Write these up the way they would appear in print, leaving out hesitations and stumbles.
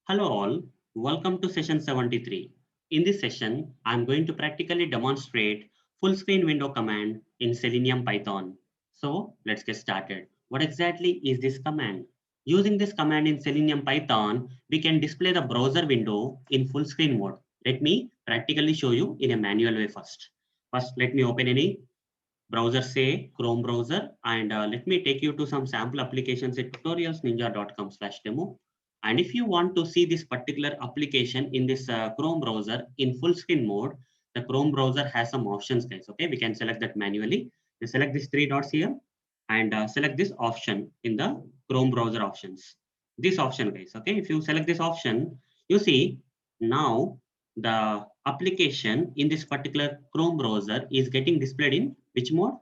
Hello all, welcome to session 73. In this session, I'm going to practically demonstrate full screen window command in Selenium Python. So let's get started. What exactly is this command? Using this command in Selenium Python, we can display the browser window in full screen mode. Let me practically show you in a manual way first. First, let me open any browser, say Chrome browser, and let me take you to some sample applications at tutorialsninja.com/demo. And if you want to see this particular application in this Chrome browser in full screen mode, the Chrome browser has some options, guys. Okay, we can select that manually. You select these three dots here and select this option in the Chrome browser options. This option, guys. Okay, if you select this option, you see now the application in this particular Chrome browser is getting displayed in which mode?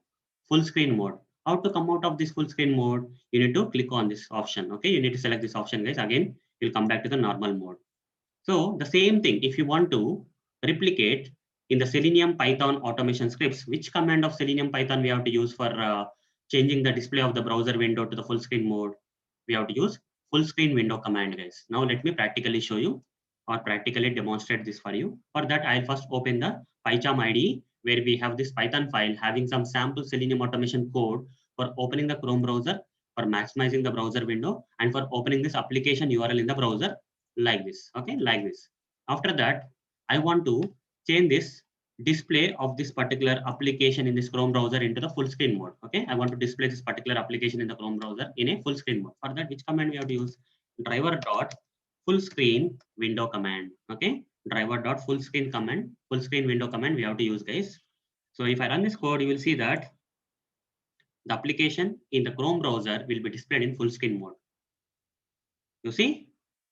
Full screen mode. How to come out of this full screen mode? You need to click on this option. Okay, you need to select this option, guys. Again, you'll come back to the normal mode. So the same thing, if you want to replicate in the Selenium Python automation scripts, which command of Selenium Python we have to use for changing the display of the browser window to the full screen mode? We have to use full screen window command, guys. Now let me practically show you or practically demonstrate this for you. For that, I'll first open the PyCharm IDE where we have this Python file having some sample Selenium automation code for opening the Chrome browser, for maximizing the browser window, and for opening this application URL in the browser like this. Okay, like this. After that, I want to change this display of this particular application in this Chrome browser into the full screen mode. Okay, I want to display this particular application in the Chrome browser in a full screen mode. For that, which command we have to use? Driver dot full screen window command. Okay, driver dot full screen command, full screen window command we have to use, guys. So if I run this code, you will see that the application in the Chrome browser will be displayed in full screen mode. You see,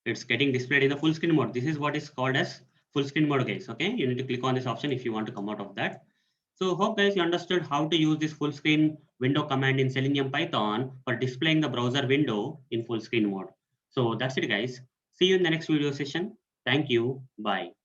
it's getting displayed in the full screen mode. This is what is called as full screen mode, guys. Okay, you need to click on this option if you want to come out of that. So hope guys you understood how to use this full screen window command in Selenium Python for displaying the browser window in full screen mode. So that's it, guys. See you in the next video session. Thank you. Bye.